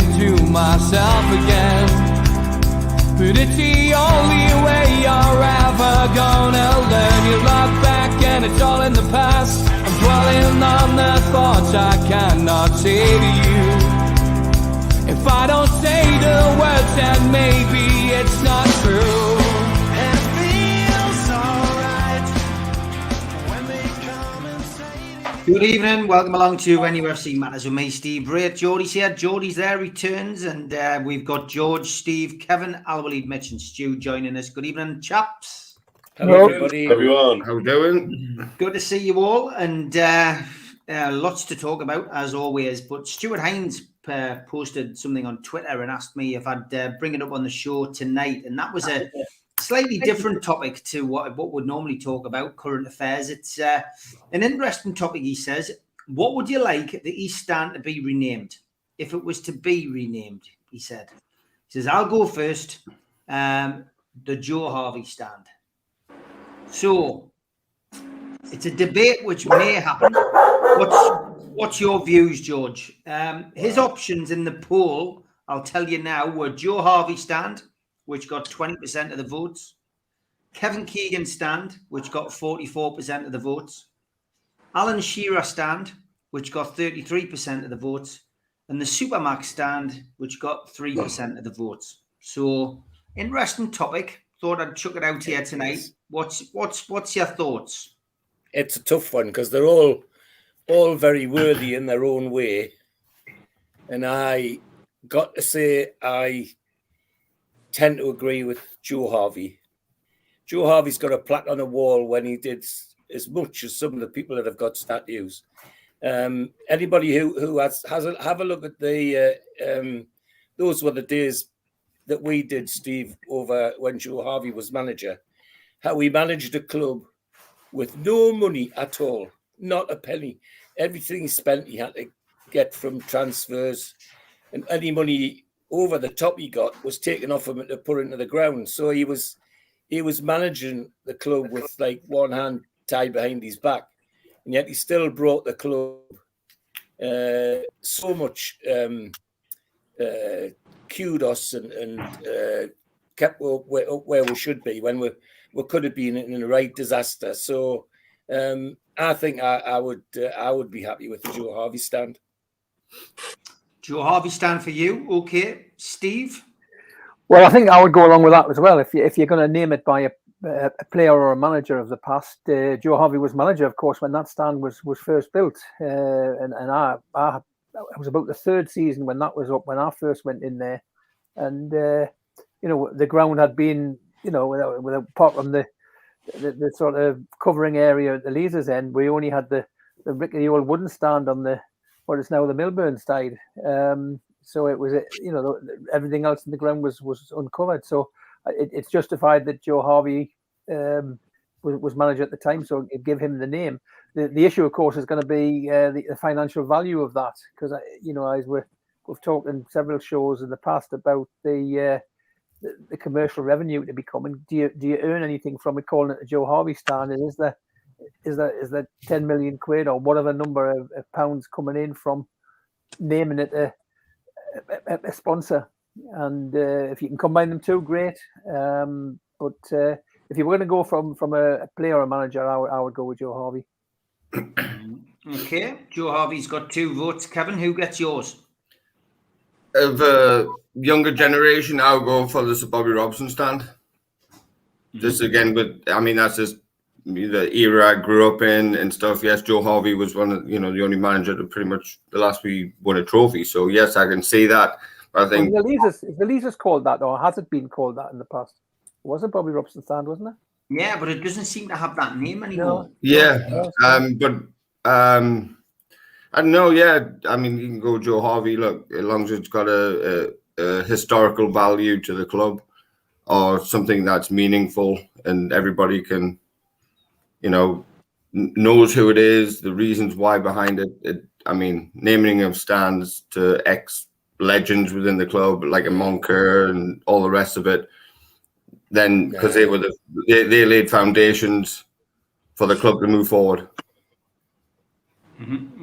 into myself again. But it's the only way you're ever gonna learn. You look back and it's all in the past. I'm dwelling on the thoughts I cannot say to you. If I don't say the words, then maybe it's not true. And it feels alright when they come and say to you. Good evening, welcome along to NUFC Matters with me, Steve Ray. Geordies here. Geordies there returns, and we've got George, Steve, Kevin, Al-Walid, Mitch, and Stu joining us. Good evening, chaps. Hello, everybody. Everyone, how we doing? Good to see you all, and lots to talk about as always. But Stuart Hines posted something on Twitter and asked me if I'd bring it up on the show tonight, and that was a slightly different topic to what we'd normally talk about, current affairs. It's an interesting topic, he says. What would you like the East Stand to be renamed? If it was to be renamed, he said. He says, I'll go first. The Joe Harvey Stand. So, it's a debate which may happen. What's your views, George? His options in the poll, I'll tell you now, were Joe Harvey Stand, which got 20% of the votes. Kevin Keegan Stand, which got 44% of the votes. Alan Shearer Stand, which got 33% of the votes. And the Supermax Stand, which got 3% of the votes. So, interesting topic. Thought I'd chuck it out here tonight. What's your thoughts? It's a tough one because they're all very worthy in their own way. And I got to say, I tend to agree with Joe Harvey. Joe Harvey's got a plaque on a wall when he did as much as some of the people that have got statues. Anybody who has have a look at the those were the days that we did, Steve, over when Joe Harvey was manager. How he managed a club with no money at all, not a penny. Everything he spent, he had to get from transfers, and any money over the top he got was taken off him to put into the ground. So he was managing the club with like one hand tied behind his back, and yet he still brought the club so much kudos and kept where we should be when we could have been in a right disaster. So I think I would be happy with the Joe Harvey Stand. Joe Harvey Stand for you, okay, Steve? Well, I think I would go along with that as well. If you're going to name it by a player or a manager of the past, Joe Harvey was manager, of course, when that stand was first built, and I was about the third season when that was up when I first went in there, and the ground had been apart from the sort of covering area at the Leazer's end, we only had the rickety old wooden stand on what is now the Milburn side. So it was, everything else in the ground was uncovered. So it's justified that Joe Harvey was manager at the time, so it gave him the name. The issue, of course, is going to be the financial value of that, because as we've talked in several shows in the past about the commercial revenue to be coming. Do you earn anything from it, calling it a Joe Harvey Stand? And is that 10 million quid or whatever number of pounds coming in from naming it a sponsor? And if you can combine them two, great. But if you were going to go from a player or a manager, I would go with Joe Harvey. Okay, Joe Harvey's got 2 votes. Kevin, who gets yours? Of a younger generation, I'll go for the Sir Bobby Robson Stand. Just again, that's just the era I grew up in and stuff. Yes, Joe Harvey was one of the only manager to pretty much the last we won a trophy. So yes, I can see that. But I think is the Leazers called that, or has it been called that in the past? It was a Bobby Robson Stand, wasn't it? Yeah, but it doesn't seem to have that name anymore. No. Yeah, I don't know. Yeah, I mean, you can go Joe Harvey. Look, as long as it's got a historical value to the club or something that's meaningful, and everybody can, knows who it is, the reasons why behind it. Naming of stands to ex-legends within the club, like a Moncur and all the rest of it. Then, because they they laid foundations for the club to move forward.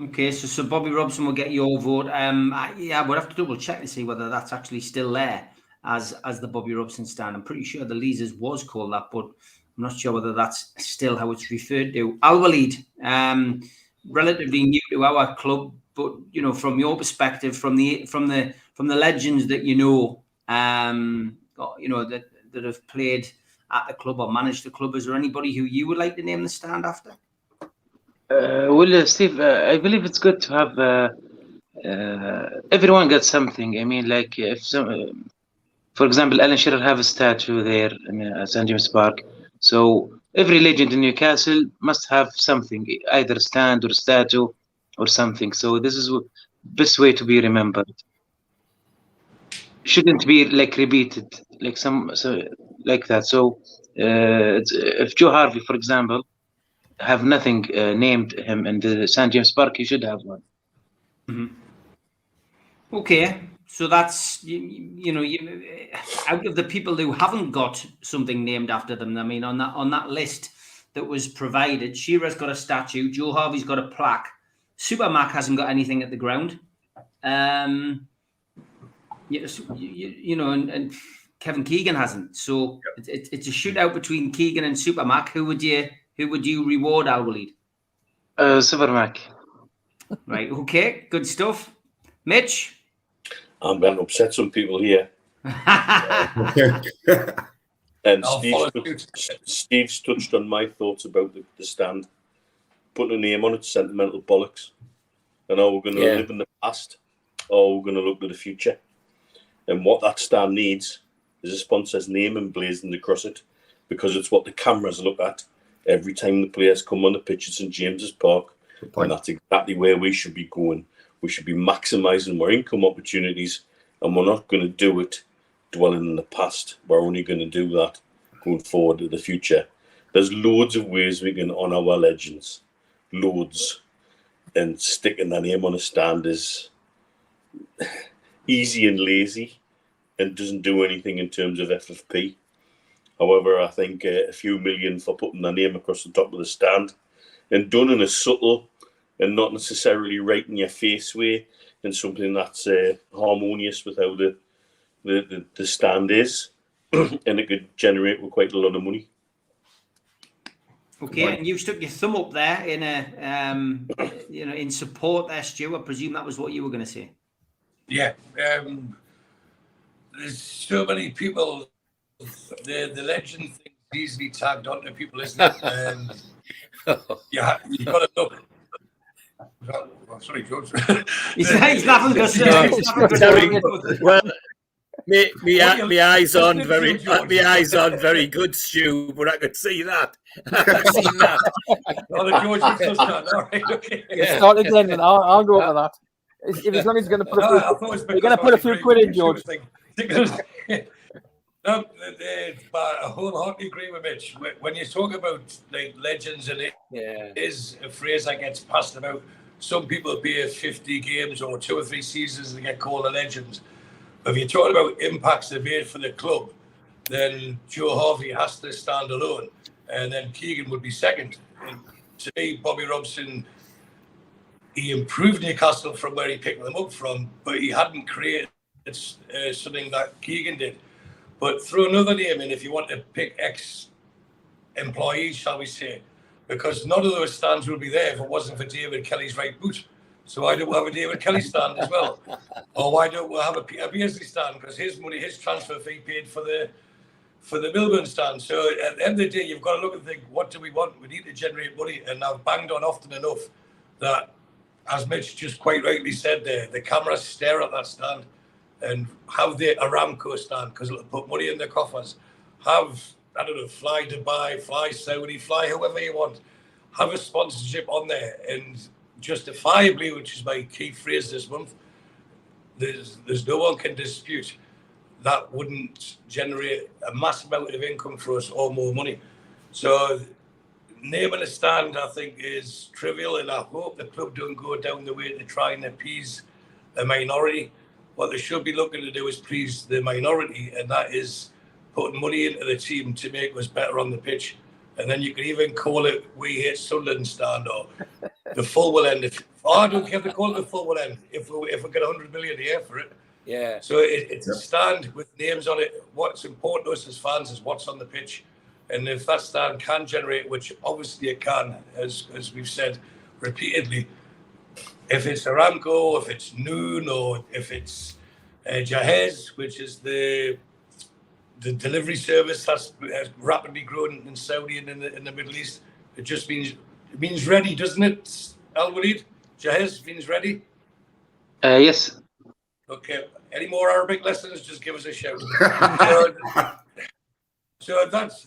Okay, so Bobby Robson will get your vote. Yeah, we'll have to double check to see whether that's actually still there as the Bobby Robson stand. I'm pretty sure the Leazes was called that, but I'm not sure whether that's still how it's referred to. Al-Walid, relatively new to our club, but you know, from your perspective, from the legends that you know that have played at the club or managed the club, is there anybody who you would like to name the stand after? Well, Steve, I believe it's good to have everyone gets something. I mean, like if some, for example, Alan Shearer have a statue there in St James Park. So every legend in Newcastle must have something, either a stand or a statue or something. So this is the best way to be remembered. Shouldn't be like repeated, like like that. So if Joe Harvey, for example, have nothing named him in the St James Park, he should have one. Okay, so that's out of the people who haven't got something named after them. I mean, on that list that was provided, Shearer's got a statue, Joe Harvey's got a plaque, Super Mac hasn't got anything at the ground. And Kevin Keegan hasn't. So it's a shootout between Keegan and Super Mac. Who would you reward, Al-Walid? Super Mac. Right. Okay. Good stuff. Mitch. I'm going to upset some people here. And Steve's touched on my thoughts about the stand. Putting a name on it, sentimental bollocks. And how we're going to live in the past, or we're going to look to the future. And what that stand needs is a sponsor's name emblazoned across it, because it's what the cameras look at every time the players come on the pitch at St James's Park. And that's exactly where we should be going. We should be maximising our income opportunities, and we're not going to do it dwelling in the past. We're only going to do that going forward to the future. There's loads of ways we can honour our legends. Loads. And sticking their name on a stand is easy and lazy and doesn't do anything in terms of FFP. However, I think a few million for putting their name across the top of the stand, and done in a subtle and not necessarily right in your face way, and something that's harmonious with how the stand is, and it could generate quite a lot of money. Okay, and you stuck your thumb up there in in support there, Stu. I presume that was what you were going to say. Yeah, there's so many people. The legend thing is easily tagged onto people, isn't it? You've got to look. Oh, sorry, George. He's laughing because well, my eyes on very good, Stu, but I could see that. I've seen that. Oh, the George was all right. Okay. Yeah. Start again, and I'll go over that. If as long as he's going to put a few quid in, George. No, I wholeheartedly agree with Mitch. When you talk about like legends, and it is a phrase that gets passed about. Some people be at 50 games or 2 or 3 seasons and get called a legend. If you're talking about impacts they made for the club, then Joe Harvey has to stand alone, and then Keegan would be second. And to me, Bobby Robson, he improved Newcastle from where he picked them up from, but he hadn't created something that Keegan did. But throw another name in if you want to pick ex-employees, shall we say, because none of those stands would be there if it wasn't for David Kelly's right boot. So why don't we have a David Kelly stand as well? Or why don't we have a Peter Beardsley stand? Because his money, his transfer fee paid for the Milburn stand. So at the end of the day, you've got to look and think, what do we want? We need to generate money. And I've banged on often enough that, as Mitch just quite rightly said there, the cameras stare at that stand and have the Aramco stand, because it'll put money in their coffers. Have, I don't know, fly Dubai, fly Saudi, fly whoever you want. Have a sponsorship on there, and justifiably, which is my key phrase this month, there's no one can dispute that wouldn't generate a massive amount of income for us or more money. So naming a stand, I think, is trivial, and I hope the club don't go down the way to try and appease a minority. What they should be looking to do is please the minority, and that is putting money into the team to make us better on the pitch. And then you can even call it "We Hate Sunderland" stand, or the full end. I don't care if they call it the full end. If we get 100 million a year for it. Yeah. So it's a stand with names on it. What's important to us as fans is what's on the pitch. And if that stand can generate, which obviously it can, as we've said repeatedly, if it's Aramco, if it's Noon, or if it's Jahez, which is the delivery service that's rapidly growing in Saudi and in the Middle East, it just means ready, doesn't it, Al Walid? Jahez means ready? Yes. Okay. Any more Arabic lessons? Just give us a shout. So that's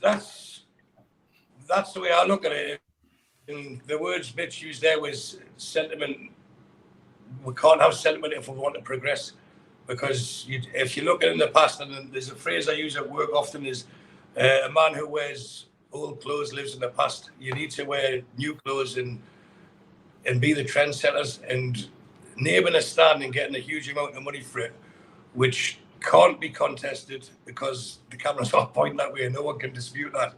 the way I look at it. And the words Mitch used there was sentiment. We can't have sentiment if we want to progress, because if you look at it in the past, and there's a phrase I use at work often, is a man who wears old clothes lives in the past. You need to wear new clothes and be the trendsetters, and naming a stand and getting a huge amount of money for it, which can't be contested because the cameras are pointing that way and no one can dispute that.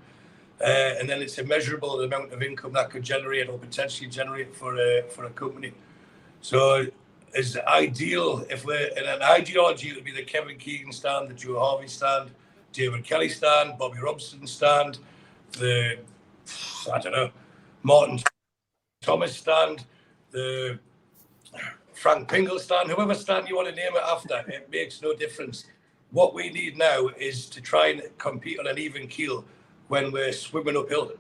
And then it's immeasurable the amount of income that could generate or potentially generate for a company. So it's ideal, if we're in an ideology, it would be the Kevin Keegan stand, the Joe Harvey stand, David Kelly stand, Bobby Robson stand, the, I don't know, Martin Thomas stand, the Frank Pingle stand, whoever stand you want to name it after, it makes no difference. What we need now is to try and compete on an even keel when we're swimming uphill.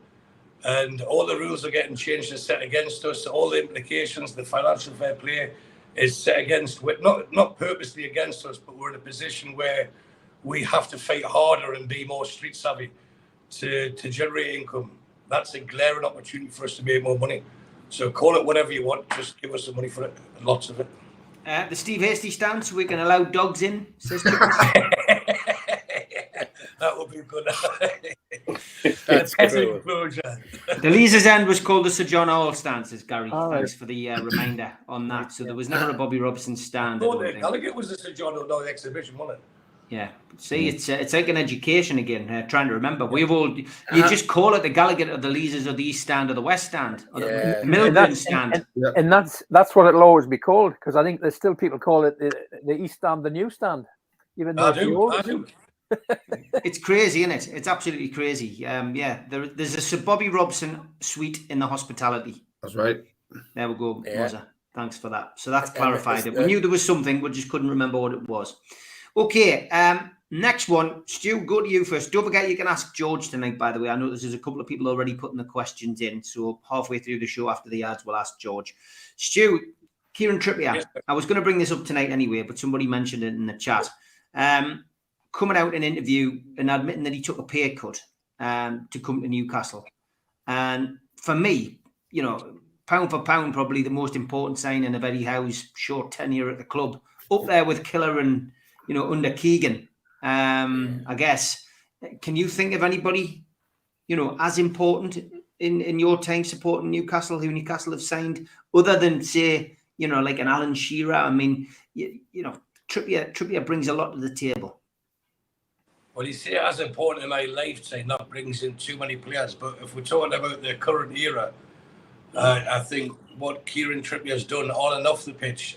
And all the rules are getting changed and set against us. All the implications, the financial fair play is set against, not purposely against us, but we're in a position where we have to fight harder and be more street savvy to generate income. That's a glaring opportunity for us to make more money. So call it whatever you want, just give us the money for it, lots of it. The Steve Hasty stand, so we can allow dogs in, says That would be good. That's cool. The Leazer's End was called the Sir John Hall stand, says Gary. Oh, Thanks for the reminder on that. So there was never a Bobby Robson stand. I think it was the Sir John Hall exhibition, wasn't it? Yeah. See, it's like an education again, trying to remember. You just call it the Gallagher or the Leazers or the East Stand or the West Stand or the Milburn Stand. And that's what it'll always be called, because I think there's still people call it the East Stand, the New Stand. Even though I do. It's crazy, isn't it? It's absolutely crazy. There's a Sir Bobby Robson suite in the hospitality. That's right. There we go, Mozza. Thanks for that. So that's clarified it. We knew there was something, we just couldn't remember what it was. Okay, next one. Stu, go to you first. Don't forget you can ask George tonight, by the way. I know there's a couple of people already putting the questions in, so halfway through the show after the ads, we'll ask George. Stu, Kieran Trippier. Yes, I was going to bring this up tonight anyway, but somebody mentioned it in the chat. Coming out in an interview and admitting that he took a pay cut to come to Newcastle. And for me, pound for pound, probably the most important signing of Eddie Howe's short tenure at the club. Up there with Killer and, under Keegan, I guess. Can you think of anybody, as important in your time supporting Newcastle, who Newcastle have signed, other than, say, like an Alan Shearer? I mean, Trippier brings a lot to the table. Well, you see, as important in my lifetime, that brings in too many players. But if we're talking about the current era, I think what Kieran Trippier has done on and off the pitch,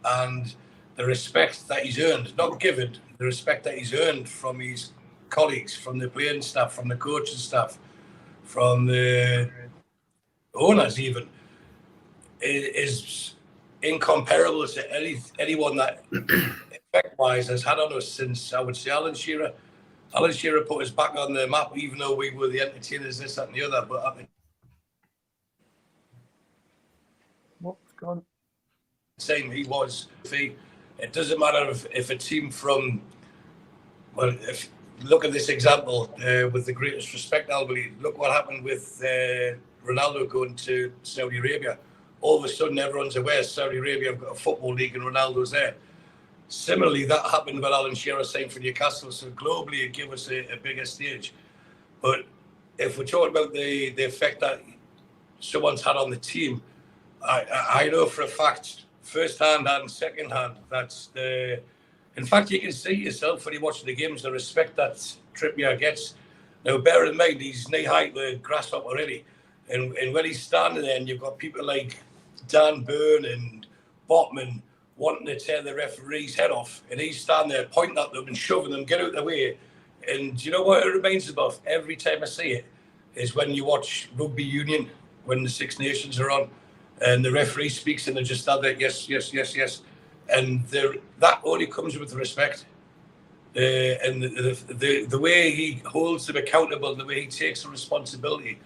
and the respect that he's earned, not given, the respect that he's earned from his colleagues, from the playing staff, from the coaching staff, from the owners even, is incomparable to anyone that effect-wise has had on us since, I would say, Alan Shearer. Alan Shearer put us back on the map, even though we were the entertainers, this, that and the other. But at the what's gone? Same, he was. It doesn't matter if a team from, well, if look at this example with the greatest respect, Albany, look what happened with Ronaldo going to Saudi Arabia. All of a sudden, everyone's aware Saudi Arabia have got a football league and Ronaldo's there. Similarly, that happened with Alan Shearer saying for Newcastle. So globally, it gave us a bigger stage. But if we're talking about the effect that someone's had on the team, I know for a fact, first hand and second hand, that's the. In fact, you can see yourself when you watch the games the respect that Trippier gets. Now, bear in mind, he's knee high to the grasshopper already. And when he's standing there, and you've got people like Dan Byrne and Botman wanting to tear the referee's head off, and he's standing there pointing at them and shoving them, get out of the way. And you know what it reminds me of every time I see it is when you watch rugby union, when the Six Nations are on, and the referee speaks and they just stand there, yes, yes, yes, yes. And that only comes with respect. And the way he holds them accountable, the way he takes the responsibility.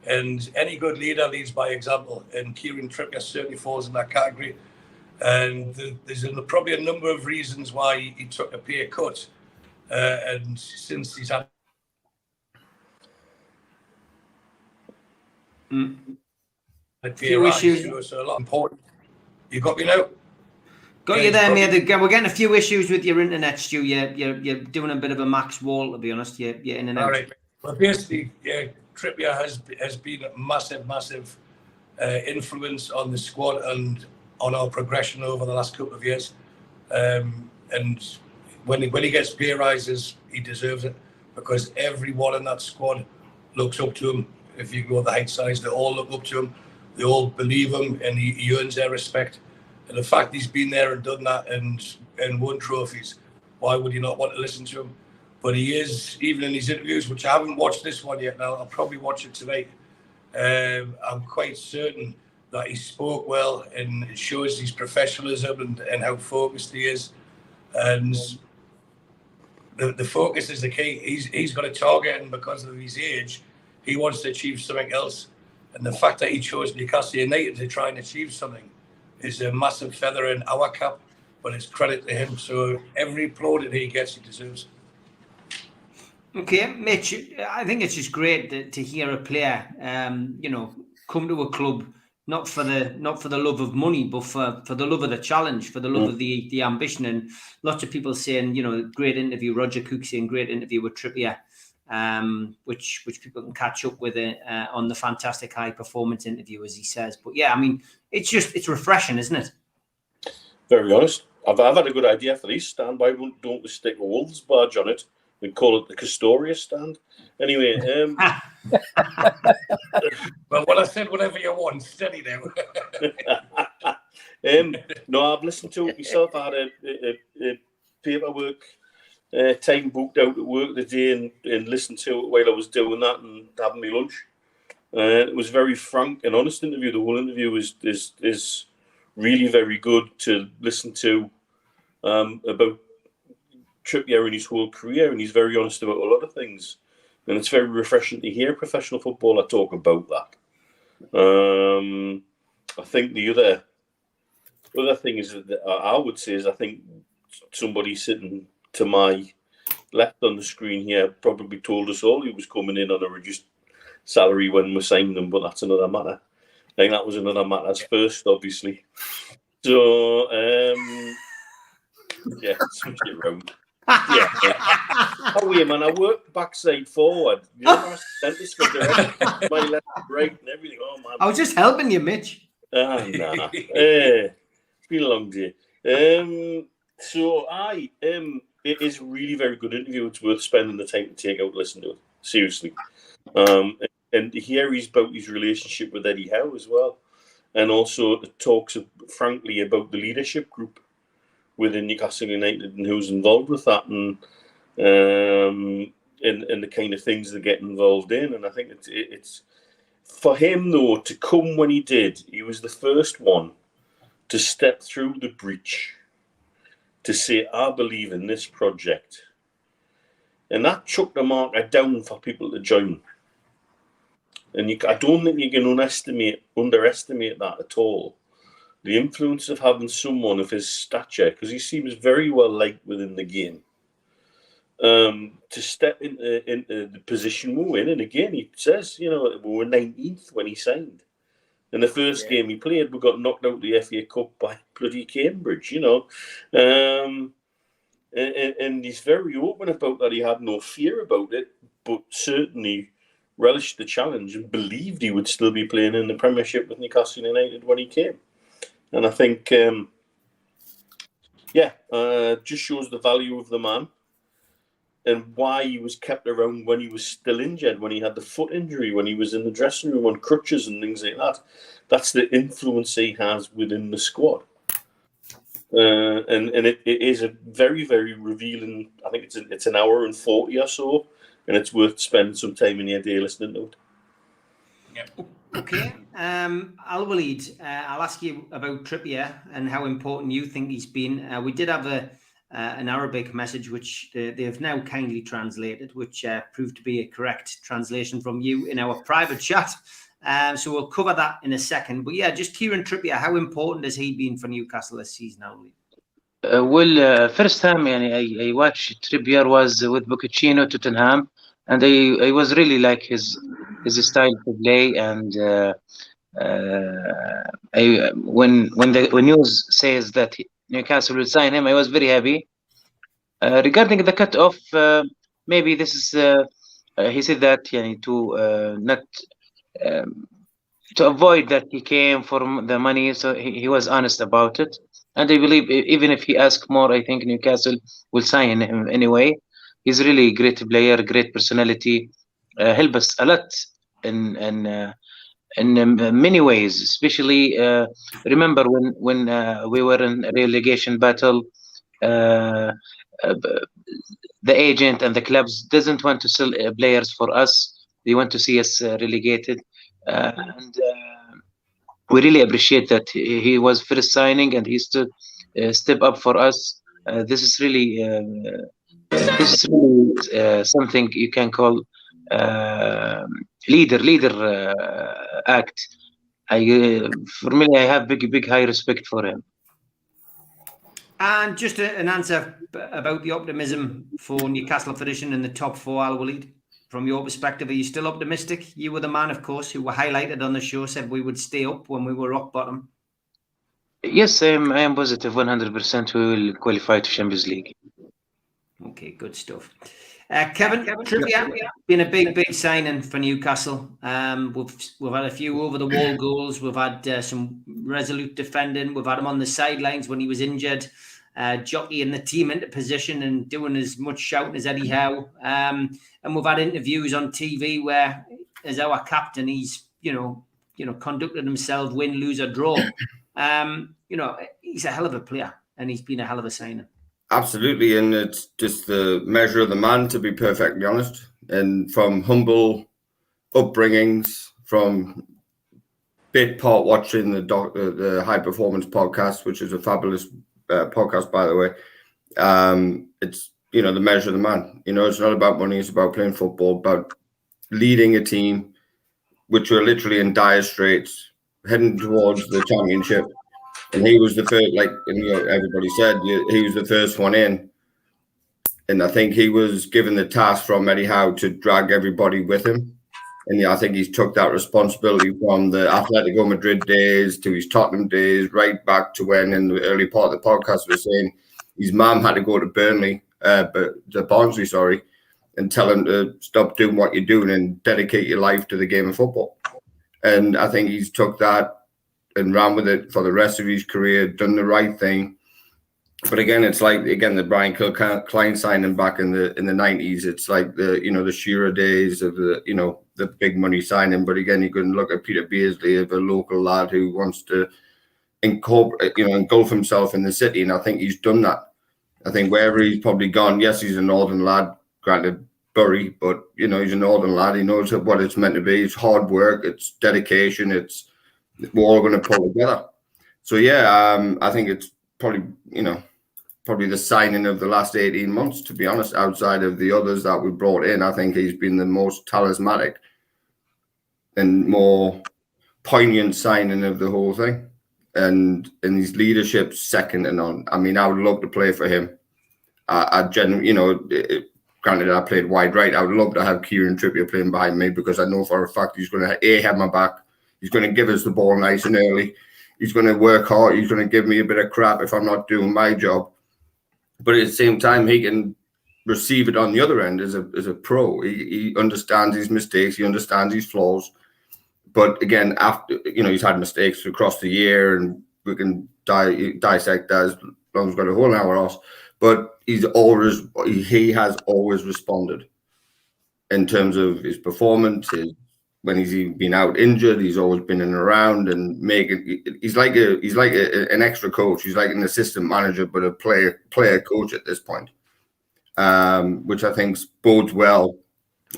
And any good leader leads by example. And Kieran Trippier certainly falls in that category. And there's probably a number of reasons why he took a pay cut. And since he's had a few issues, so a lot important. You got me now? Got you there, mate. We're getting a few issues with your internet, Stu. You're doing a bit of a Max Wall, to be honest. You're in and out. All right. Well, basically, Trippier has been a massive influence on the squad and on our progression over the last couple of years. And when he gets pay rises, he deserves it, because everyone in that squad looks up to him. If you go the height size, they all look up to him. They all believe him, and he earns their respect. And the fact he's been there and done that and won trophies, why would you not want to listen to him? But he is, even in his interviews, which I haven't watched this one yet now, I'll probably watch it tonight. I'm quite certain that he spoke well, and it shows his professionalism and how focused he is. And the focus is the key. He's got a target, and because of his age, he wants to achieve something else. And the fact that he chose Newcastle United to try and achieve something is a massive feather in our cap, but it's credit to him. So every applaud he gets, he deserves. Okay, Mitch, I think it's just great to hear a player, come to a club not for the love of money, but for the love of the challenge, for the love of the ambition. And lots of people saying, great interview, Roger Cook saying great interview with Trippier, which people can catch up with on the fantastic high performance interview, as he says. But yeah, I mean, it's refreshing, isn't it? Very honest. I've had a good idea for these stand. Why don't we stick a Wolves badge on it and call it the Castoria stand? Anyway, well, what I said, whatever you want, steady now. No, I've listened to it myself. I had a paperwork time booked out at work the day and listened to it while I was doing that and having my lunch. It was very frank and honest interview. The whole interview is really very good to listen to about Trippier and his whole career, and he's very honest about a lot of things. And it's very refreshing to hear a professional footballer talk about that. I think the other thing is that I would say is I think somebody sitting to my left on the screen here probably told us all he was coming in on a reduced salary when we signed him, but that's another matter. I think that was another matter first, obviously. So, yeah, switch it around. Yeah. Oh, yeah, man, I work backside forward. You know, dentist for direct, my left, right, and everything. Oh, man. I was just helping you, Mitch. Nah. It's been a long day. So, it is a really very good interview. It's worth spending the time to take out and listen to it. Seriously. And here he's about his relationship with Eddie Howe as well. And also it talks frankly about the leadership group within Newcastle United and who's involved with that and the kind of things they get involved in. And I think it's for him, though, to come when he did, he was the first one to step through the breach to say, I believe in this project. And that chucked the marker down for people to join. And I don't think you can underestimate that at all. The influence of having someone of his stature, because he seems very well liked within the game, to step into the position we're in. And again, he says, we were 19th when he signed. In the first game he played, we got knocked out of the FA Cup by bloody Cambridge, And he's very open about that. He had no fear about it, but certainly relished the challenge and believed he would still be playing in the Premiership with Newcastle United when he came. And I think, just shows the value of the man. and why he was kept around when he was still injured, when he had the foot injury, when he was in the dressing room on crutches and things like that. That's the influence he has within the squad. And it is a very, very revealing. I think it's an hour and 40 or so, and it's worth spending some time in your day listening to it. Yep. Okay, Al-Walid, I'll ask you about Trippier and how important you think he's been. We did have an Arabic message, which they have now kindly translated, which proved to be a correct translation from you in our private chat. So we'll cover that in a second. But yeah, just Kieran Trippier, how important has he been for Newcastle this season, Al-Walid? First time I watched Trippier was with Pochettino, Tottenham, and I was really like his style to play. And when the news says that Newcastle will sign him, I was very happy. Regarding the cut off, maybe this is he said that to not to avoid that he came for the money, so he was honest about it. And I believe even if he asks more, I think Newcastle will sign him anyway. He's really a great player, great personality, help us a lot in many ways. Especially remember when we were in a relegation battle, the agent and the clubs doesn't want to sell players for us. They want to see us relegated, and we really appreciate that he was first signing and he stood step up for us. This is really something you can call leader act. For me, I have big high respect for him. And just an answer about the optimism for Newcastle finishing in the top four, Al-Walid. From your perspective, are you still optimistic? You were the man, of course, who were highlighted on the show, said we would stay up when we were rock bottom. Yes, I am positive 100% we will qualify to Champions League. Okay, good stuff. Kevin Trippier, been a big signing for Newcastle. We've had a few over-the-wall goals. We've had some resolute defending. We've had him on the sidelines when he was injured, jockeying the team into position and doing as much shouting as Eddie Howe. And we've had interviews on TV where, as our captain, he's conducted himself, win, lose or draw. He's a hell of a player, and he's been a hell of a signing. Absolutely, and it's just the measure of the man, to be perfectly honest. And from humble upbringings, from bit part watching the High Performance podcast, which is a fabulous podcast, by the way. It's the measure of the man. It's not about money; it's about playing football, about leading a team, which were literally in dire straits, heading towards the championship. And he was the first, everybody said, he was the first one in. And I think he was given the task from Eddie Howe to drag everybody with him. And I think he's took that responsibility from the Atletico Madrid days to his Tottenham days, right back to when in the early part of the podcast we were saying his mum had to go to Barnsley, and tell him to stop doing what you're doing and dedicate your life to the game of football. And I think he's took that and ran with it for the rest of his career, done the right thing. But again, it's like the Brian Kilcline signing back in the 90s. It's like the Shearer days of the big money signing. But again, you can look at Peter Beardsley, of a local lad who wants to engulf himself in the city, and I think he's done that. I think wherever he's probably gone, yes, he's a northern lad, granted Bury, but he's a northern lad. He knows what it's meant to be. It's hard work, it's dedication, we're all going to pull together. So yeah, I think it's probably the signing of the last 18 months, to be honest. Outside of the others that we brought in, I think he's been the most talismanic and more poignant signing of the whole thing. And in his leadership, second to none. I mean, I would love to play for him. I genuinely, granted, I played wide right. I would love to have Kieran Trippier playing behind me, because I know for a fact he's going to have my back. He's going to give us the ball nice and early. He's going to work hard. He's going to give me a bit of crap if I'm not doing my job. But at the same time, he can receive it on the other end as a pro. He understands his mistakes. He understands his flaws. But again, after he's had mistakes across the year, and we can dissect that as long as we've got a whole hour off. But he has always responded in terms of his performance. When he's been out injured, he's always been in and around and making. He's like an extra coach. He's like an assistant manager, but a player coach at this point, which I think bodes well.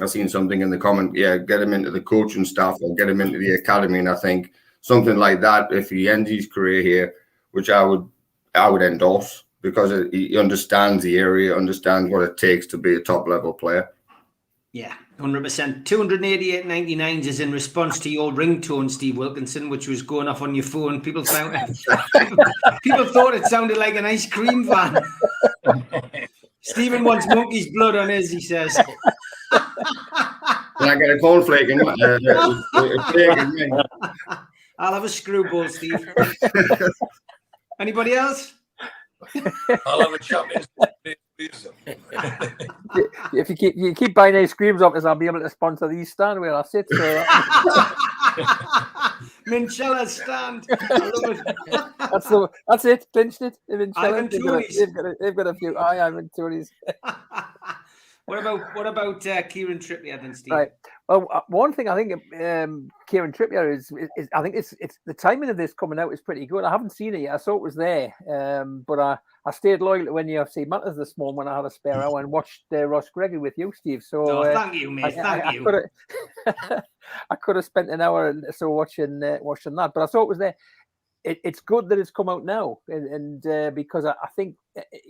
I've seen something in the comment. Yeah, get him into the coaching staff or get him into the academy, and I think something like that, if he ends his career here, which I would endorse, because he understands the area, understands what it takes to be a top level player. Yeah, 100%. 288.99s is in response to your ringtone, Steve Wilkinson, which was going off on your phone. People thought it sounded like an ice cream van. Stephen wants monkey's blood on his, he says. Can I get a cornflake in I'll have a screwball, Steve. Anybody else? I'll have a Champions League. If you keep buying ice creams off us, I'll be able to sponsor these stand where I sit. So Minchella's stand. I love it. That's it. Clinched it. They've got a few. Ivan Toonies. What about Kieran Trippier then, Steve? Right. Well, one thing I think Kieran Trippier is I think it's the timing of this coming out is pretty good. I haven't seen it yet. I saw it was there, but I stayed loyal to when NUFC Matters this morning when I had a spare hour and watched Ross Gregory with you, Steve. So thank you, mate. Thank you. I could have spent an hour or so watching that, but I saw it was there. It's good that it's come out now, and because I think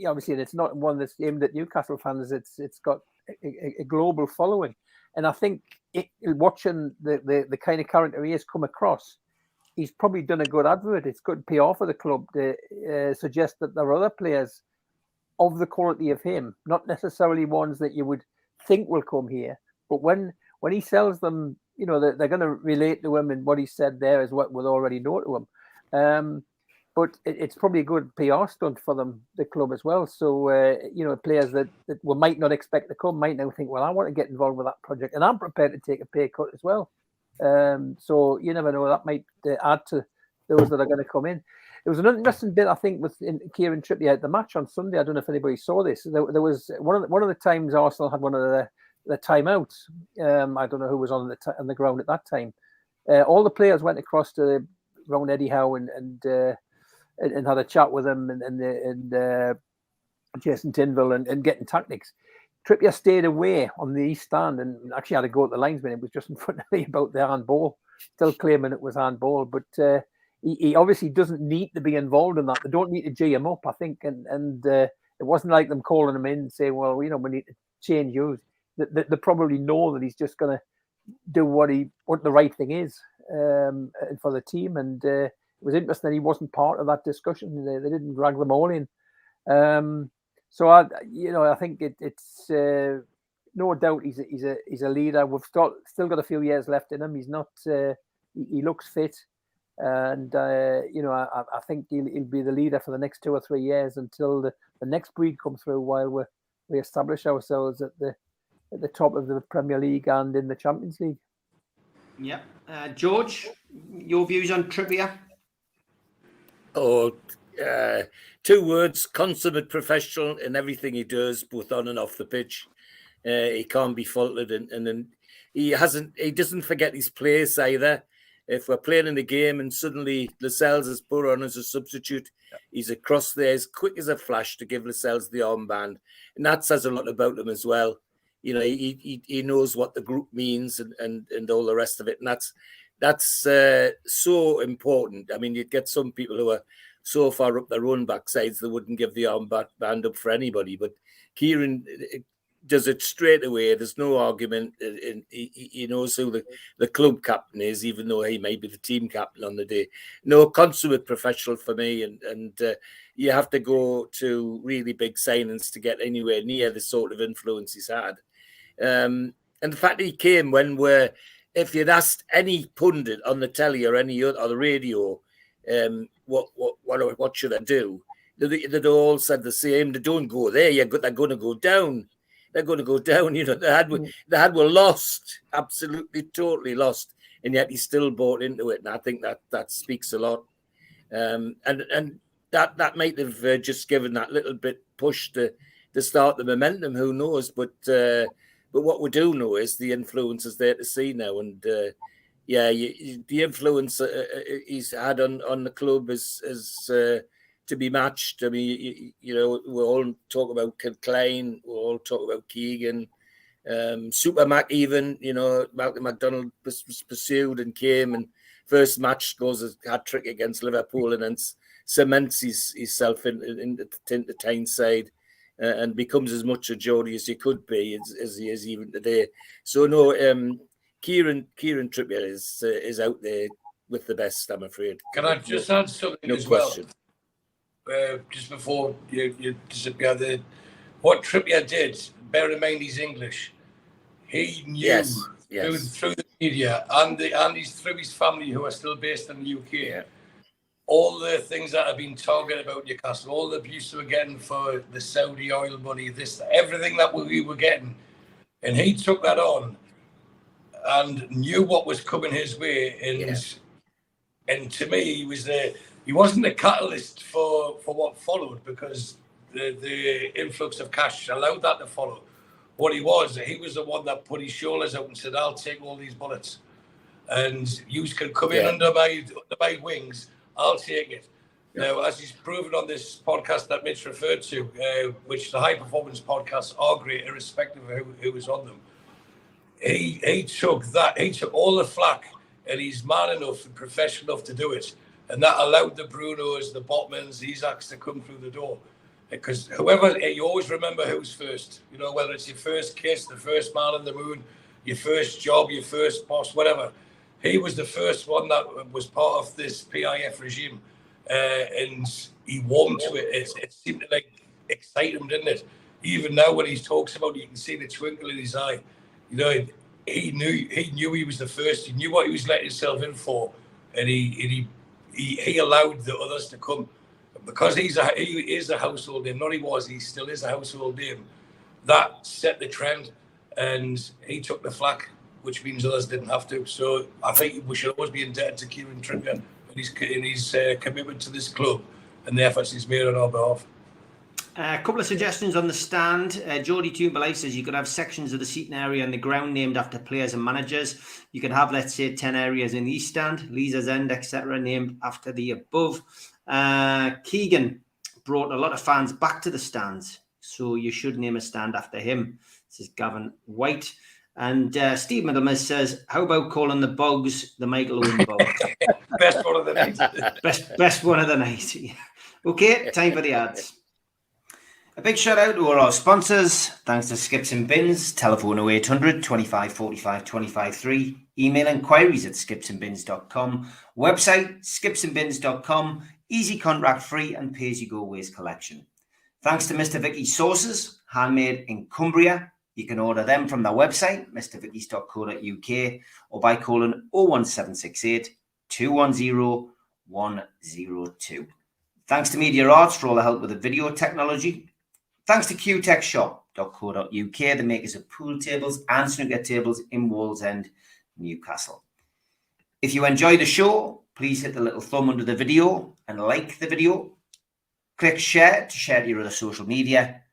obviously it's not one that's aimed at Newcastle fans. It's got a global following, and I think watching the kind of character he has come across, he's probably done a good advert. It's good PR for the club to suggest that there are other players of the quality of him, not necessarily ones that you would think will come here, but when he sells them, they're going to relate to him, and what he said there is what we'll already know to him. But it's probably a good PR stunt for them, the club as well. So, players that we might not expect to come might now think, well, I want to get involved with that project, and I'm prepared to take a pay cut as well. So you never know, that might add to those that are going to come in. There was an interesting bit, I think, with Kieran Trippier at the match on Sunday. I don't know if anybody saw this. There was one of the times Arsenal had one of the timeouts. I don't know who was on the ground at that time. All the players went across to around Eddie Howe and had a chat with him and Jason Tinville and getting tactics. Trippier stayed away on the east stand and actually had to go at the linesman. It was just in front of me about the handball, still claiming it was handball. But he obviously doesn't need to be involved in that. They don't need to G him up, I think. And it wasn't like them calling him in and saying, well, we need to change you. They probably know that he's just going to do what the right thing is for the team. And it was interesting that he wasn't part of that discussion. They didn't drag them all in. So I think it's no doubt he's a leader. We've still got a few years left in him. He's not. He looks fit, and I think he'll be the leader for the next 2 or 3 years until the next breed comes through. While we establish ourselves at the top of the Premier League and in the Champions League. Yeah, George, your views on Trippier? Oh. 2 words: consummate professional in everything he does, both on and off the pitch. He can't be faulted, and then he doesn't forget his place either. If we're playing in the game and suddenly Lascelles is put on as a substitute, he's across there as quick as a flash to give Lascelles the armband, and that says a lot about him as well. He knows what the group means and all the rest of it, and that's so important. I mean, you'd get some people who are so far up their own backsides they wouldn't give the armband up for anybody, but Kieran does it straight away. There's no argument. He knows who the club captain is, even though he may be the team captain on the day. No, consummate professional for me, and you have to go to really big signings to get anywhere near the sort of influence he's had. And the fact that he came if you'd asked any pundit on the telly or any other, or the radio, what should I do? They'd all said the same. They don't go there. They're going to go down. They're going to go down. The had were lost, absolutely, totally lost, and yet he still bought into it. And I think that speaks a lot. And that might have just given that little bit push to start the momentum. Who knows? But what we do know is the influence is there to see now, and the influence he's had on the club is to be matched. I mean, we all talk about Kilcline, we all talk about Keegan, Super Mac even. Malcolm McDonald was pursued and came, and first match scores a hat-trick against Liverpool, and then cements himself in the Tyneside and becomes as much a Geordie as he could be, as he is even today. So no, Kieran Trippier is out there with the best, I'm afraid. Can I just add something as question. Well? Just before you disappear, what Trippier did, bear in mind he's English, he knew yes. through the media and through his family who are still based in the UK, all the things that have been targeted about Newcastle, all the abuse we were getting for the Saudi oil money, everything that we were getting, and he took that on and knew what was coming his way, and to me he wasn't the catalyst for what followed, because the influx of cash allowed that to follow. What he was the one that put his shoulders out and said, I'll take all these bullets, and you can come in under my wings, I'll take it. Now, as he's proven on this podcast that Mitch referred to, which the high performance podcasts are great irrespective of who was on them, he took all the flack, and he's man enough and professional enough to do it, and that allowed the Brunos, the Botmans, the Isaacs to come through the door. Because you always remember who's first, whether it's your first kiss, the first man on the moon, your first job, your first boss, whatever. He was the first one that was part of this PIF regime, and he warmed to it. It seemed to excite him, didn't it? Even now when he talks about it, you can see the twinkle in his eye. He knew he was the first. He knew what he was letting himself in for, and he allowed the others to come. Because he is a household name, he still is a household name. That set the trend, and he took the flack, which means others didn't have to. So I think we should always be indebted to Kieran Trippier and his commitment to this club and the efforts he's made on our behalf. A couple of suggestions on the stand. Geordie Tumberlife says you could have sections of the seating area and the ground named after players and managers. You could have, let's say, 10 areas in the East Stand, Leazer's End, etc., named after the above. Keegan brought a lot of fans back to the stands, so you should name a stand after him. This is Gavin White. And Steve Middleman says, how about calling the Bogs the Michael Owen Bogs? Best one of the night. Best one of the night. Okay, time for the ads. A big shout out to all our sponsors. Thanks to Skips and Bins, telephone 0800 25 45 25 3, email inquiries at skipsandbins.com, website skipsandbins.com, easy contract free and pay as you go waste collection. Thanks to Mr. Vicky's sauces, handmade in Cumbria. You can order them from their website, mrvickies.co.uk, or by calling 01768 210 102. Thanks to Media Arts for all the help with the video technology. Thanks to qtechshop.co.uk, the makers of pool tables and snooker tables in Wallsend, Newcastle. If you enjoy the show, please hit the little thumb under the video and like the video. Click share to share to your other social media,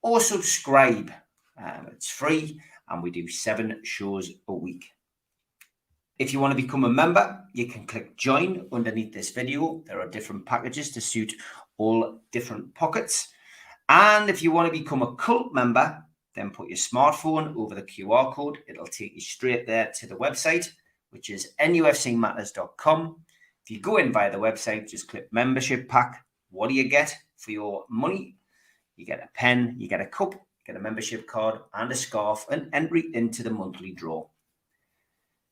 or subscribe. It's free, and we do 7 shows a week. If you want to become a member, you can click join underneath this video. There are different packages to suit all different pockets. And if you want to become a cult member, then put your smartphone over the QR code. It'll take you straight there to the website, which is nufcmatters.com. If you go in via the website, just click membership pack. What do you get for your money? You get a pen, you get a cup, you get a membership card and a scarf, and entry into the monthly draw.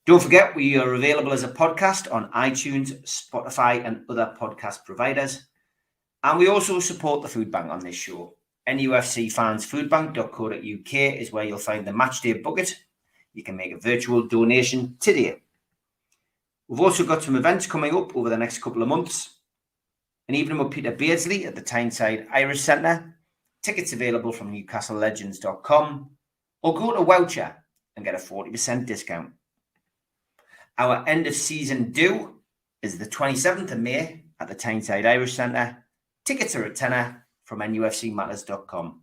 Don't forget, we are available as a podcast on iTunes, Spotify, and other podcast providers. And we also support the food bank on this show. NUFCfansfoodbank.co.uk is where you'll find the matchday bucket. You can make a virtual donation today. We've also got some events coming up over the next couple of months. An evening with Peter Beardsley at the Tyneside Irish Centre. Tickets available from newcastlelegends.com, or go to Woucher and get a 40% discount. Our end of season do is the 27th of May at the Tyneside Irish Centre. Tickets are a tenner from nufcmatters.com.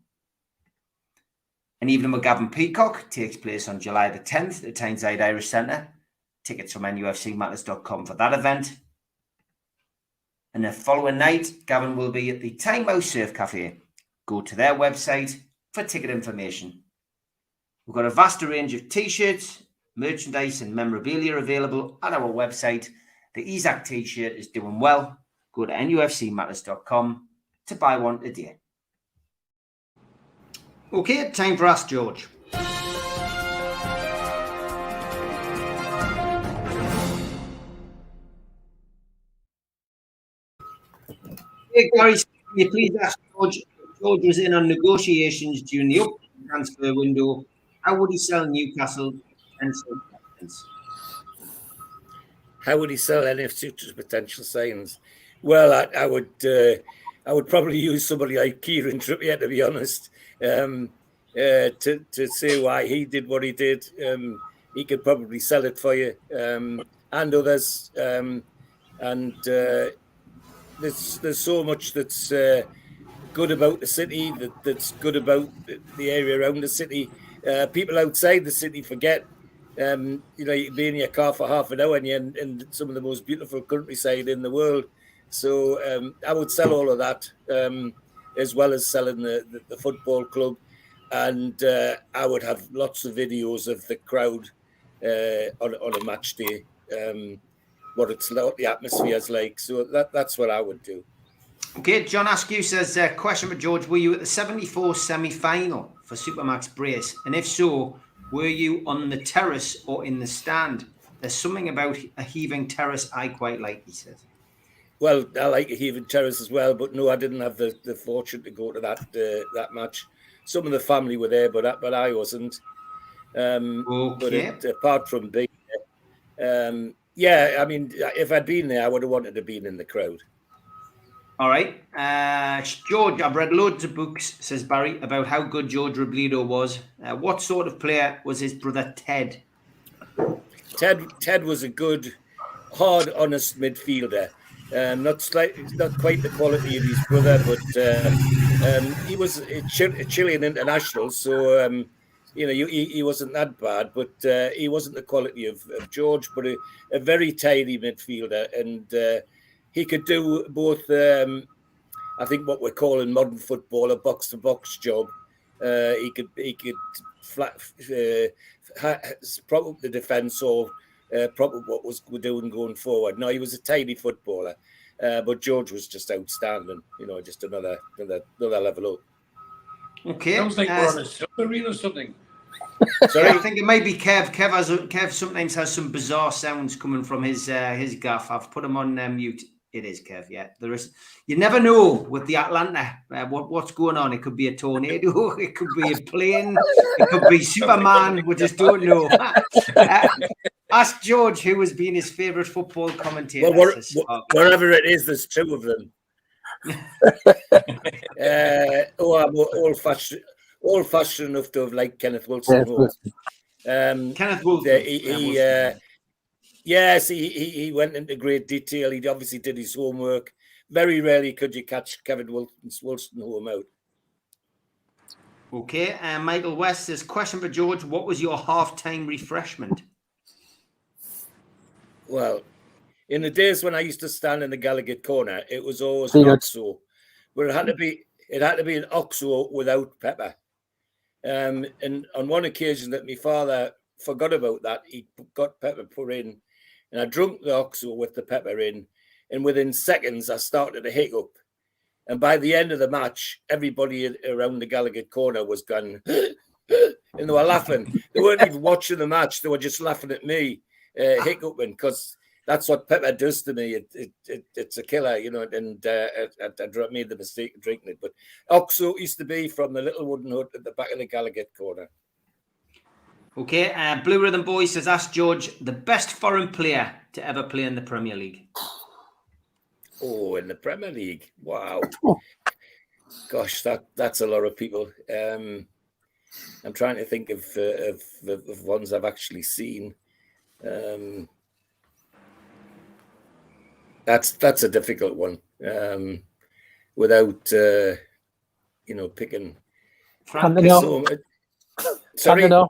An evening with Gavin Peacock takes place on July the 10th at Tyneside Irish Centre. Tickets from NUFCmatters.com for that event. And the following night, Gavin will be at the Tynemouth Surf Cafe. Go to their website for ticket information. We've got a vast range of t-shirts, merchandise and memorabilia available at our website. The Isaac t-shirt is doing well. Go to NUFCmatters.com to buy one today. Okay, time for Ask George. Hey, Gary, can you please ask George? George was in on negotiations during the upcoming transfer window. How would he sell Newcastle potential signings? How would he sell any future potential signs? Well, I would probably use somebody like Kieran Trippier, to be honest, to say why he did what he did. He could probably sell it for you, and others. There's so much that's good about the city, that's good about the area around the city. People outside the city forget, you can be in your car for half an hour and you're in some of the most beautiful countryside in the world. So I would sell all of that, as well as selling the football club. And I would have lots of videos of the crowd on a match day, what the atmosphere is like. So that's what I would do. Okay, John Askew says, question for George, were you at the 74 semi-final for Supermax Brace? And if so, were you on the terrace or in the stand? There's something about a heaving terrace I quite like, he says. Well, I like a heaving terrace as well, but no, I didn't have the fortune to go to that match. Some of the family were there, but I wasn't. Okay. But apart from being there, yeah, I mean, if I'd been there, I would have wanted to be in the crowd. All right. George, I've read loads of books, says Barry, about how good George Robledo was. What sort of player was his brother Ted? Ted was a good, hard, honest midfielder. Not quite the quality of his brother, but he was a Chilean international, so he wasn't that bad. But he wasn't the quality of George, but a very tidy midfielder, and he could do both. I think what we're calling modern football a box-to-box job. He could prop up the defence or prop up what we're doing going forward. No, he was a tidy footballer, but George was just outstanding. Just another level up. Okay, sounds like we're on a submarine or something. Sorry, I think it might be Kev. Kev sometimes has some bizarre sounds coming from his gaff. I've put him on mute. It is Kev. Yeah, there is. You never know with the Atlanta what's going on. It could be a tornado. It could be a plane. It could be Superman. We just don't know. Ask George who has been his favourite football commentator. Well, wherever it is, there's two of them. I'm old-fashioned enough to have liked Kenneth Wilson. Kenneth Wilson. Yes, he went into great detail. He obviously did his homework. Very rarely could you catch Kevin Wilson home out. Okay, Michael West says, question for George, what was your half-time refreshment? Well, in the days when I used to stand in the Gallagher corner, it was always an OXO. But it had to be an OXO without pepper. And on one occasion that my father forgot about that, he got pepper put in, and I drunk the OXO with the pepper in, and within seconds I started to hiccup. And by the end of the match, everybody around the Gallagher corner was going, and they were laughing. They weren't even watching the match; they were just laughing at me, hiccuping, because that's what pepper does to me. It's a killer, and I made the mistake of drinking it. But OXO used to be from the little wooden hut at the back of the Gallagher corner. Okay, Blue Rhythm Boy says, ask George, the best foreign player to ever play in the Premier League. Oh, in the Premier League. Wow. Gosh, that's a lot of people. I'm trying to think of ones I've actually seen. That's a difficult one. Without picking. Sorry? Cantona.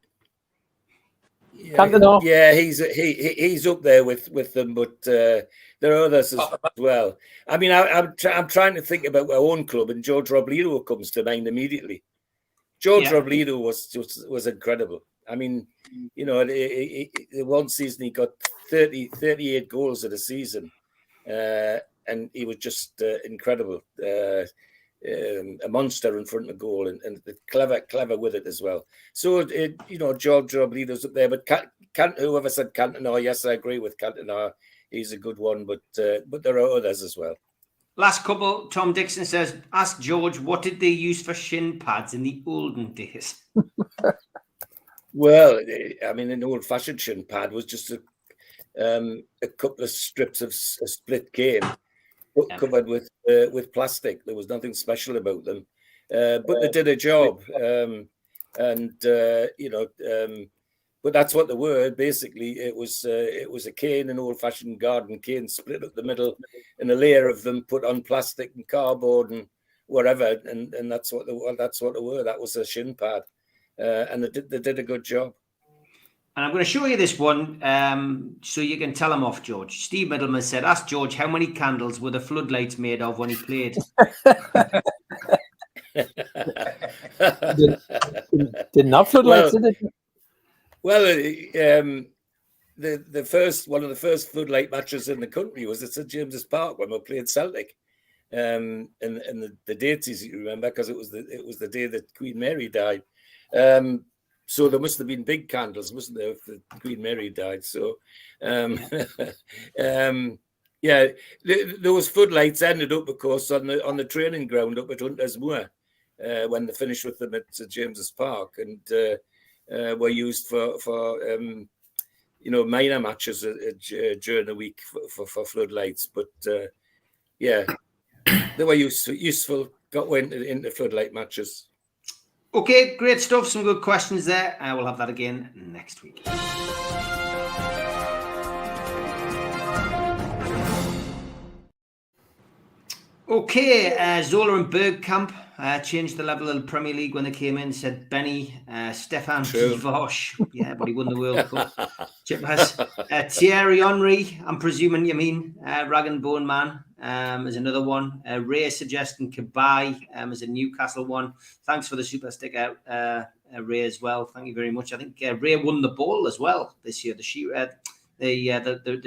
Yeah, Cantona. yeah, he's up there with them, but there are others as well. I mean, I'm trying to think about our own club, and George Robledo comes to mind immediately. George Robledo was incredible. I mean, you know, the one season he got 38 goals in a season, and he was just incredible. A monster in front of goal, and clever with it as well. So you know, George Robledo's up there, but whoever said Cantona, yes, I agree with Cantona. He's a good one, but there are others as well. Last couple. Tom Dixon says, "Ask George, what did they use for shin pads in the olden days?" Well, I mean, an old-fashioned shin pad was just a couple of strips of a split cane covered with plastic. There was nothing special about them, but they did a job. You know, but that's what they were. Basically, it was a cane, an old-fashioned garden cane, split up the middle, and a layer of them put on plastic and cardboard and whatever, and that's what they were. That was a shin pad, and they did a good job. And I'm going to show you this one so you can tell them off, George. Steve Middleman said, "Ask George how many candles were the floodlights made of when he played." Didn't have floodlights, did it? Well, the first one of the first floodlight matches in the country was at St James's Park when we played Celtic, and the dates you remember because it was the day that Queen Mary died. So there must have been big candles, mustn't there, if the Queen Mary died? So, yeah, those floodlights ended up, of course, on the training ground up at Hunters Moor when they finished with them at St James's Park, and were used for you know, minor matches during the week for floodlights. But yeah, they were useful. Went into floodlight matches. Okay, great stuff. Some good questions there. We'll have that again next week. Okay, Zola and Bergkamp changed the level of the Premier League when they came in, said Benny. Stefan Divosh, yeah, but he won the World Cup. Chip has Thierry Henry, I'm presuming you mean. Rag and Bone Man is another one. Ray suggesting Kabai is a Newcastle one. Thanks for the super sticker, Ray, as well. Thank you very much. I think Ray won the ball as well this year, the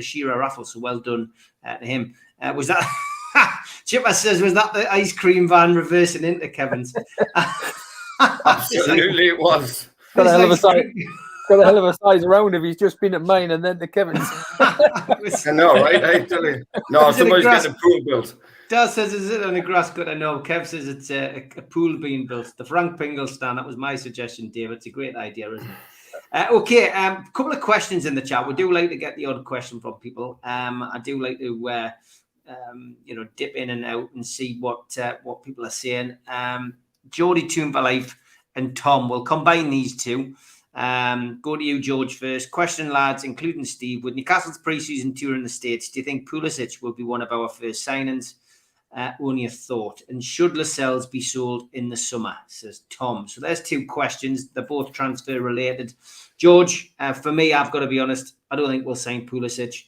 Shearer raffle, so well done to him. Was that... Chipper says, was that the ice cream van reversing into Kevin's? Absolutely, it was. Got a hell of a size round if he's just been at mine and then to Kevin's. I know, right? I tell you. No, somebody's getting a pool built. Daz says, is it on a grass gut? I know. Kev says it's a pool being built. The Frank Pringle stand. That was my suggestion, David. It's a great idea, isn't it? Okay, a couple of questions in the chat. We do like to get the odd question from people. I do like to... you know, dip in and out and see what people are saying. Geordie Tune for Life and Tom will combine these two. Go to you, George, first. Question, lads, including Steve. With Newcastle's pre-season tour in the States, do you think Pulisic will be one of our first signings? Only a thought. And should Lascelles be sold in the summer, says Tom. So there's two questions. They're both transfer related. George, for me, I've got to be honest, I don't think we'll sign Pulisic.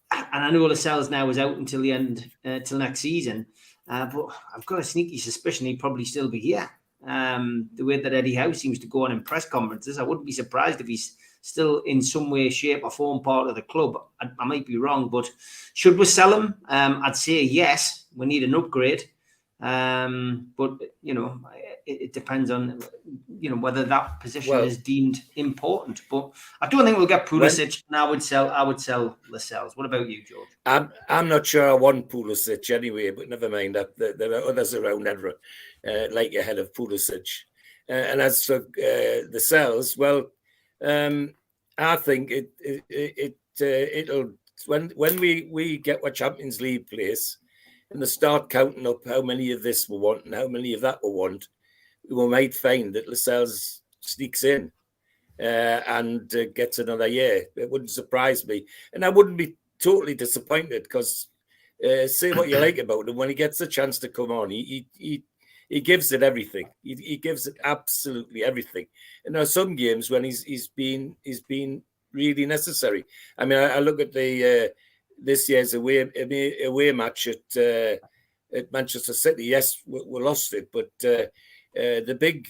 And I know Lascelles now is out until the end, till next season. But I've got a sneaky suspicion he'd probably still be here. The way that Eddie Howe seems to go on in press conferences, I wouldn't be surprised if he's still in some way, shape or form part of the club. I might be wrong, but should we sell him? I'd say yes. We need an upgrade. But, you know, it depends on, you know, whether that position is deemed important. But I don't think we'll get Pulisic, and I would sell Lascelles. What about you, George? I'm not sure I want Pulisic anyway, but never mind. There are others around Edinburgh like ahead of Pulisic. And as for Lascelles, well, I think it'll when we get our Champions League place and they start counting up how many of this we want and how many of that we want, we might find that Lascelles sneaks in and gets another year. It wouldn't surprise me. And I wouldn't be totally disappointed because say what you like about him, when he gets a chance to come on, he he gives it everything. He gives it absolutely everything. And there are some games when he's been really necessary. I mean, I look at the this year's away match at Manchester City. Yes, we lost it, but the big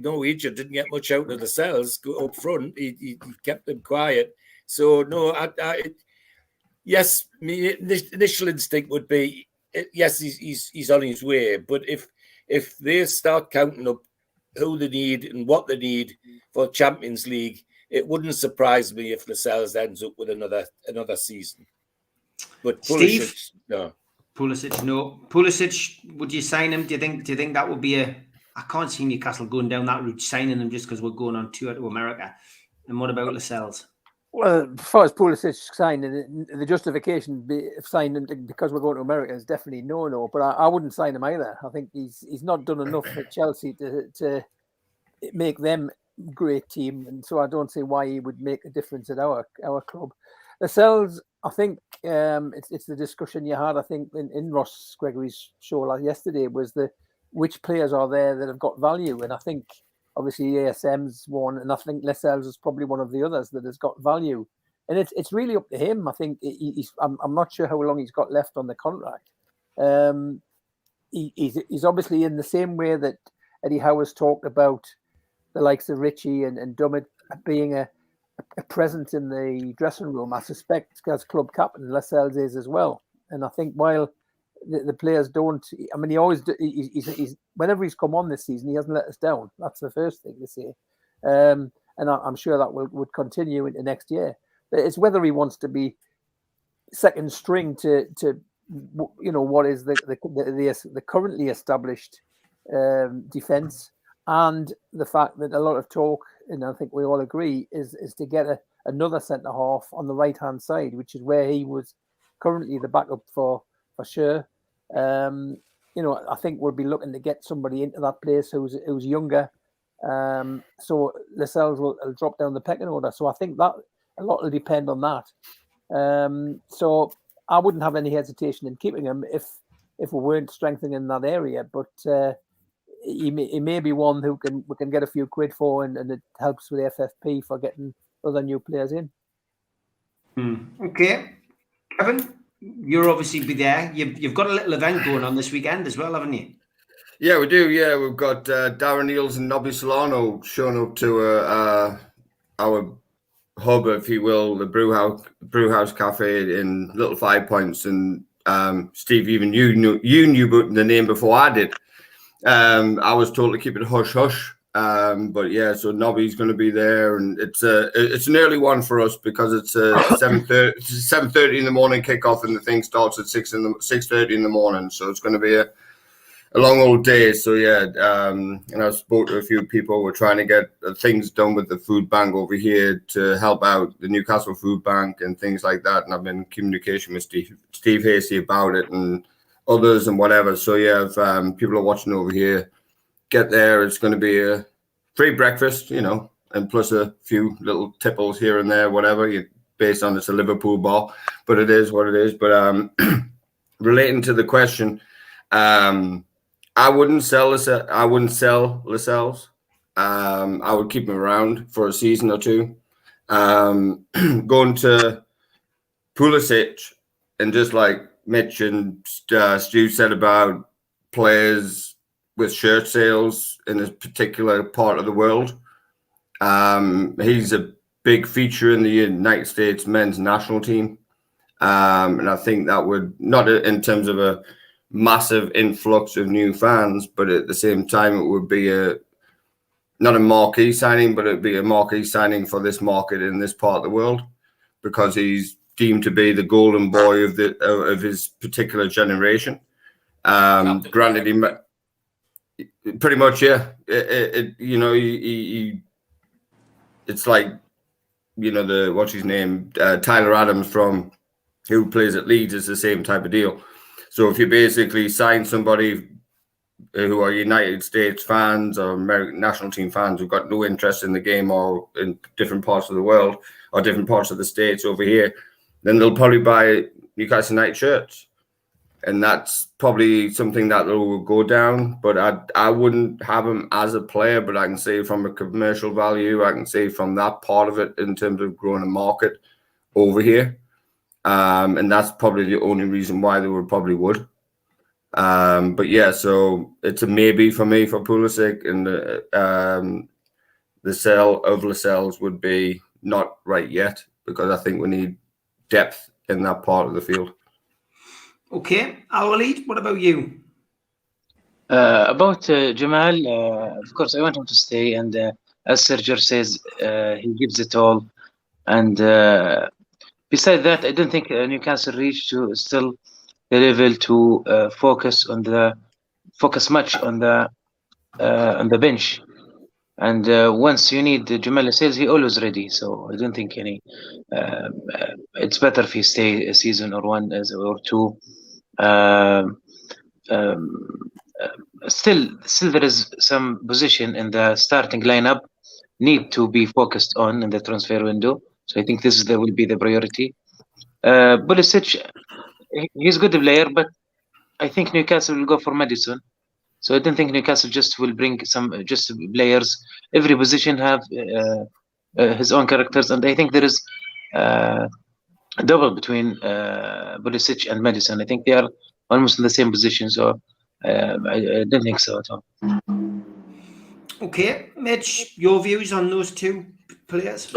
Norwegian didn't get much out of the cells up front. He kept them quiet. So no, yes, my initial instinct would be yes, he's on his way. But if they start counting up who they need and what they need for Champions League, it wouldn't surprise me if Lascelles ends up with another season. But Pulisic, Steve? no. Pulisic, no. Pulisic, would you sign him? Do you think that would be I can't see Newcastle going down that route, signing him just because we're going on tour to America. And what about Lascelles? Well, as far as Pulisic signing, the justification of signing because we're going to America is definitely no. But I wouldn't sign him either. I think he's not done enough at Chelsea to make them a great team, and so I don't see why he would make a difference at our club. Lascelles, I think it's the discussion you had. I think in Ross Gregory's show yesterday was which players are there that have got value, and I think. Obviously, ASM's one, and I think Lascelles is probably one of the others that has got value. And it's really up to him. I think I'm not sure how long he's got left on the contract. He's obviously in the same way that Eddie Howe's talked about the likes of Richie and Dummett being a presence in the dressing room. I suspect as club captain, Lascelles is as well. And I think while the players don't. I mean, he's whenever he's come on this season, he hasn't let us down. That's the first thing to say, and I'm sure that would continue into next year. But it's whether he wants to be second string to what is the currently established defence, and the fact that a lot of talk, and I think we all agree, is to get another centre half on the right hand side, which is where he was currently the backup for sure. I think we'll be looking to get somebody into that place who's younger. So Lascelles will drop down the pecking order. So I think that a lot will depend on that. So I wouldn't have any hesitation in keeping him if we weren't strengthening in that area. But he may be one who we can get a few quid for, and it helps with the FFP for getting other new players in. Okay, Kevin. You'll obviously be there. You've got a little event going on this weekend as well, haven't you? Yeah, we do. Yeah, we've got Darren Eales and Nobby Solano showing up to our hub, if you will, the Brewhouse Cafe in Little 5 Points. And Steve, even you knew the name before I did. I was told to keep it hush hush. But yeah, so Nobby's going to be there, and it's an early one for us because it's 7:30 in the morning kickoff, and the thing starts at 6:30 in the morning. So it's going to be a long old day. So yeah, and I spoke to a few people. We're trying to get things done with the food bank over here to help out the Newcastle Food Bank and things like that. And I've been in communication with Steve Hasty about it and others and whatever. So yeah, if people are watching over here, get there. It's going to be a free breakfast, and plus a few little tipples here and there, whatever, based on it's a Liverpool bar, but it is what it is. But relating to the question, I wouldn't sell Lascelles. I would keep him around for a season or two. Going to Pulisic, and just like Mitch and Stu said about players with shirt sales in a particular part of the world. He's a big feature in the United States men's national team. And I think that would, not in terms of a massive influx of new fans, but at the same time, it would be not a marquee signing, but it'd be a marquee signing for this market in this part of the world, because he's deemed to be the golden boy of his particular generation. Granted, he pretty much, yeah. It's like, what's his name, Tyler Adams who plays at Leeds, is the same type of deal. So if you basically sign somebody who are United States fans or American national team fans who've got no interest in the game or in different parts of the world or different parts of the States over here, then they'll probably buy Newcastle United shirts. and that's probably something that will go down. But I wouldn't have him as a player, but I can see from a commercial value, I can see from that part of it in terms of growing a market over here. And that's probably the only reason why they probably would. But yeah, so it's a maybe for me for Pulisic, and the sale of Lascelles would be not right yet, because I think we need depth in that part of the field. Okay, Walid, what about you? About Jamal, of course, I want him to stay, and as Sergio says, he gives it all. And besides that, I don't think Newcastle reached to still the level to focus much on the bench. And once you need Jamal Lascelles, he always ready. So I don't think it's better if he stay a season or one or two. Still there is some position in the starting lineup need to be focused on in the transfer window. So I think there will be the priority. Pulisic, he's a good player, but I think Newcastle will go for Maddison. So I don't think Newcastle just will bring some just players. Every position have his own characters, and I think there is a double between Pulisic and Maddison. I think they are almost in the same position, so I don't think so at all. Okay, Mitch, your views on those two players?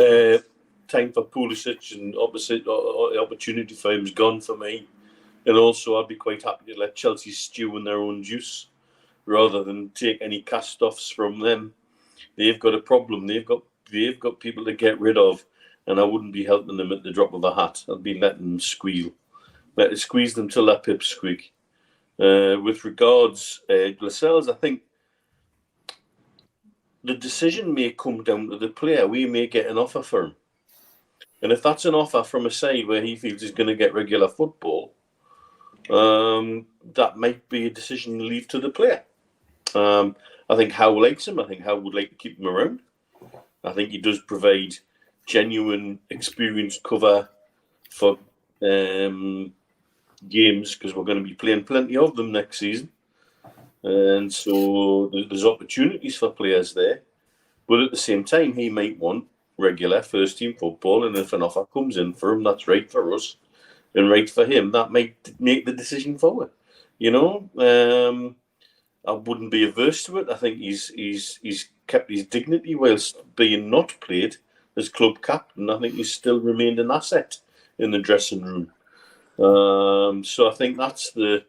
Time for Pulisic, and opportunity for him is gone for me. And also, I'd be quite happy to let Chelsea stew in their own juice, rather than take any cast-offs from them. They've got a problem. They've got people to get rid of, and I wouldn't be helping them at the drop of a hat. I'd be letting them squeal. Squeeze them till their pips squeak. With regards to Lascelles, I think the decision may come down to the player. We may get an offer for him. And if that's an offer from a side where he feels he's going to get regular football, that might be a decision to leave to the player. I think Howe likes him. I think Howe would like to keep him around. I think he does provide genuine experienced cover for games, because we're going to be playing plenty of them next season. And so there's opportunities for players there. But at the same time, he might want regular first-team football, and if an offer comes in for him, that's right for us and right for him, that might make the decision forward. I wouldn't be averse to it. I think he's kept his dignity whilst being not played as club captain. I think he's still remained an asset in the dressing room. So I think that's my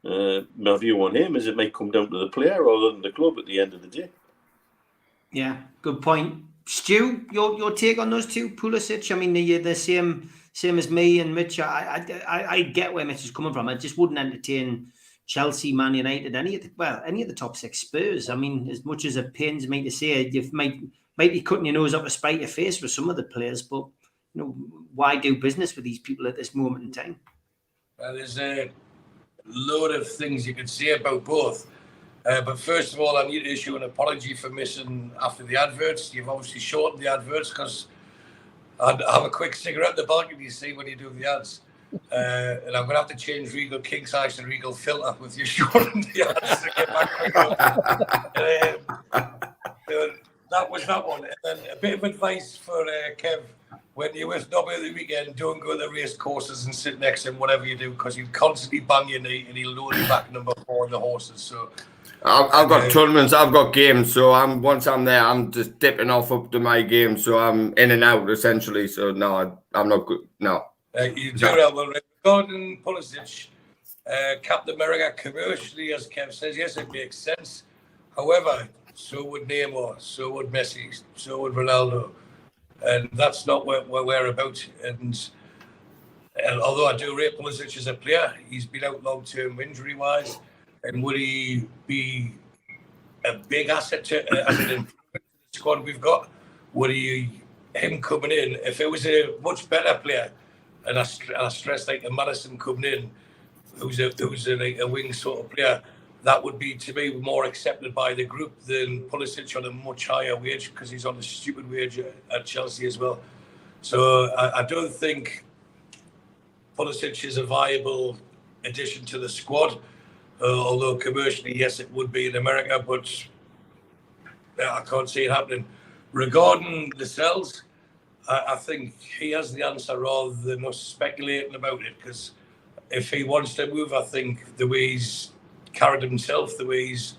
view on him, is it might come down to the player rather than the club at the end of the day. Yeah, good point. Stu, your take on those two, Pulisic? I mean, they're the same as me and Mitch. I get where Mitch is coming from. I just wouldn't entertain Chelsea, Man United, any of the top six. Spurs. I mean, as much as it pains me to say, you might be cutting your nose up to spite your face with some of the players, but why do business with these people at this moment in time? Well, there's a load of things you could say about both. But first of all, I need to issue an apology for missing after the adverts. You've obviously shortened the adverts because I'd have a quick cigarette at the balcony, you see, when you do the ads. And I'm going to have to change Regal King Size to Regal Filter with you shortening the ads to get back quicker. That was that one. And then a bit of advice for Kev. When you're with Nobby at the weekend, don't go to the race courses and sit next to him, whatever you do, because he'll constantly bang your knee and he'll load you back number 4 on the horses. So I've got tournaments, I've got games, so once I'm there, I'm just dipping off up to my game, so I'm in and out essentially. So no, I'm not good. No. You do well. Regarding Pulisic, Captain America commercially, as Kev says, yes, it makes sense. However, so would Neymar, so would Messi, so would Ronaldo. And that's not what we're about. And although I do rate Pulisic as a player, he's been out long-term injury-wise. And would he be a big asset to as an improvement to the squad we've got? Would him coming in, if it was a much better player, and I stress like a Maddison coming in, who's a wing sort of player, that would be, to me, more accepted by the group than Pulisic on a much higher wage, because he's on a stupid wage at Chelsea as well. So I don't think Pulisic is a viable addition to the squad. Although commercially, yes, it would be in America, but I can't see it happening. Regarding the Lascelles, I think he has the answer rather than us speculating about it, because if he wants to move, I think the way he's carried himself, the way he's,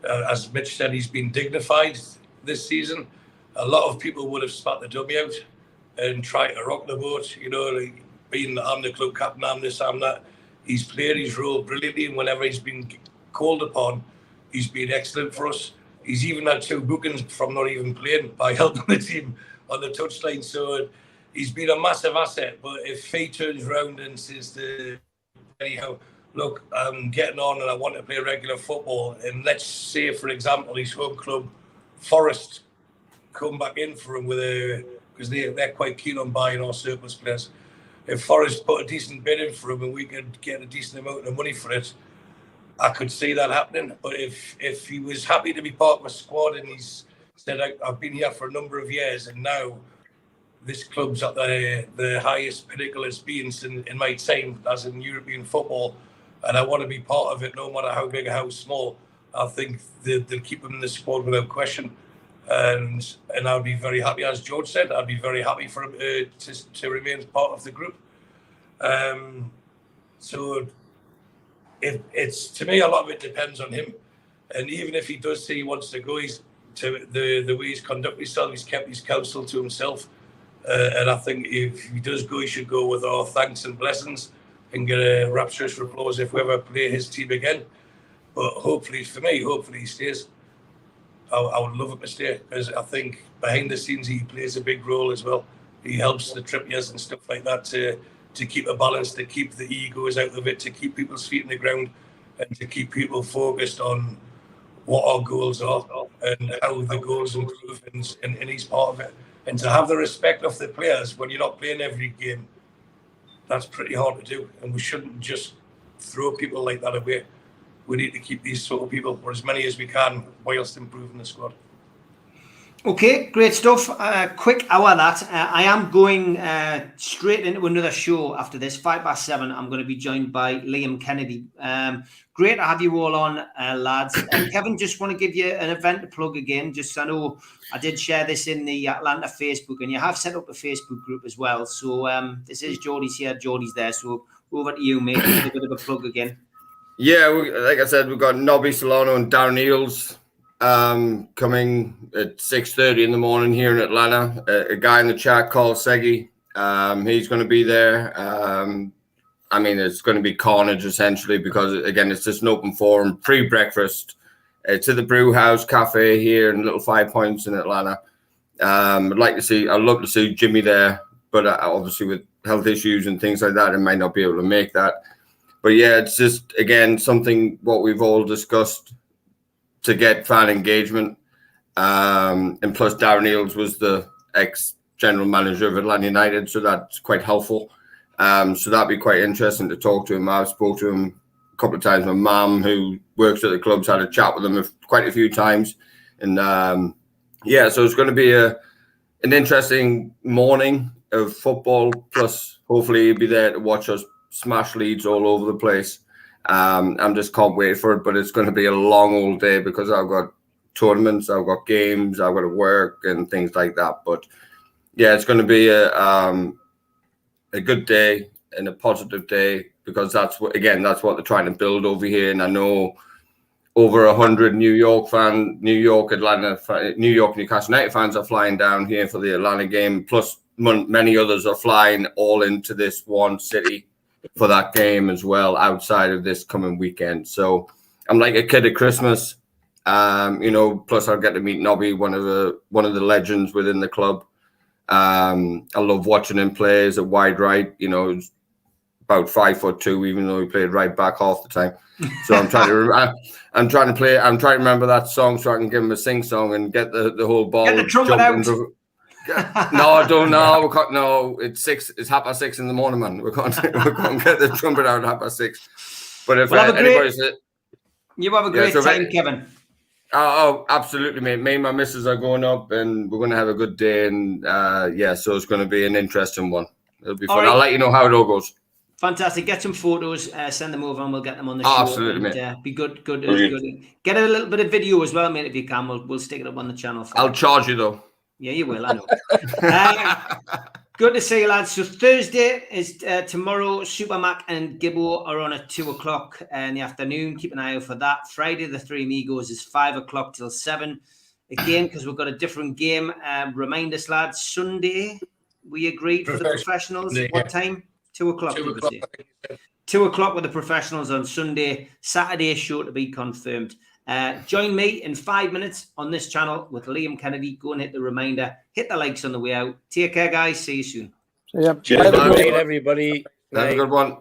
as Mitch said, he's been dignified this season. A lot of people would have spat the dummy out and tried to rock the boat, you know, like being I'm the club captain, I'm this, I'm that. He's played his role brilliantly, and whenever he's been called upon, he's been excellent for us. He's even had 2 bookings from not even playing by helping the team on the touchline. So he's been a massive asset. But if he turns around and says to anyhow, look, I'm getting on and I want to play regular football, and let's say, for example, his home club, Forest, come back in for him because they're quite keen on buying our surplus players. If Forest put a decent bid in for him and we could get a decent amount of money for it, I could see that happening. But if he was happy to be part of a squad and he's said, I've been here for a number of years and now this club's at the highest pinnacle it's been in my time as in European football, and I want to be part of it no matter how big or how small, I think they'll keep him in the squad without question. And I'd be very happy, as George said, I'd be very happy for him to remain part of the group. So it's to me, a lot of it depends on him. And even if he does say he wants to go, he's to the way he's conducted himself, he's kept his counsel to himself. And I think if he does go, he should go with our thanks and blessings and get a rapturous applause if we ever play his team again. But hopefully, for me, hopefully he stays. I would love him to stay, because I think behind the scenes he plays a big role as well. He helps the Trippiers and stuff like that to keep a balance, to keep the egos out of it, to keep people's feet in the ground, and to keep people focused on what our goals are and how the goals improve, and he's part of it. And to have the respect of the players when you're not playing every game, that's pretty hard to do. And we shouldn't just throw people like that away. We need to keep these sort of people for as many as we can whilst improving the squad. Okay, great stuff. Quick hour that. I am going straight into another show after this, 7:05. I'm going to be joined by Liam Kennedy. Great to have you all on, lads. Kevin, just want to give you an event to plug again. Just I know I did share this in the Atlanta Facebook, and you have set up a Facebook group as well. So this is Geordies here, Geordies there. So over to you, mate. Give a bit of a plug again. Yeah, like I said, we've got Nobby Solano and Darren Eels coming at 6:30 in the morning here in Atlanta. A guy in the chat called Segi. He's going to be there. I mean, it's going to be carnage essentially, because again, it's just an open forum, pre-breakfast to the Brew House Cafe here in Little 5 Points in Atlanta. I'd love to see Jimmy there, but obviously with health issues and things like that, I might not be able to make that. But yeah, it's just, again, something what we've all discussed to get fan engagement. And plus Darren Eels was the ex-general manager of Atlanta United, so that's quite helpful. So that'd be quite interesting to talk to him. I've spoke to him a couple of times. My mum, who works at the club's had a chat with him quite a few times. And yeah, so it's going to be an interesting morning of football. Plus, hopefully he'll be there to watch us smash Leeds all over the place. I'm just can't wait for it, but it's going to be a long old day because I've got tournaments, I've got games, I've got to work and things like that. But yeah, it's going to be a good day and a positive day, because that's what they're trying to build over here. And I know over 100 New York, Newcastle United fans are flying down here for the Atlanta game. Plus many others are flying all into this one city for that game as well, outside of this coming weekend. So I'm like a kid at Christmas, plus I'll get to meet Nobby, one of the legends within the club. I love watching him play as a wide right, he's about 5'2", even though he played right back half the time. So I'm trying to remember that song so I can give him a sing song and get the whole ball. Get the trumpet out. No, I don't know. No, it's 6:30 in the morning, man. We're going to get the trumpet out at 6:30. But if anybody's you have a great time, Kevin. Oh, absolutely, mate. Me and my missus are going up, and we're going to have a good day. And so it's going to be an interesting one. It'll be fun. Right. I'll let you know how it all goes. Fantastic. Get some photos, send them over, and we'll get them on the show. Absolutely, and, be good. Get a little bit of video as well, mate, if you can. We'll stick it up on the channel. I'll charge you though. Yeah, you will. I know. Good to see you, lads. So Thursday is tomorrow. Super Mac and Gibbo are on at 2:00 in the afternoon. Keep an eye out for that. Friday, the Three Amigos is 5:00 till 7. Again, because we've got a different game. Remind us, lads. Sunday, we agreed for the professionals. What time? 2:00. 2:00 with the professionals on Sunday. Saturday show to be confirmed. Join me in 5 minutes on this channel with Liam Kennedy. Go and hit the reminder. Hit the likes on the way out. Take care, guys. See you soon. See ya. Cheers, everybody. Have a good one.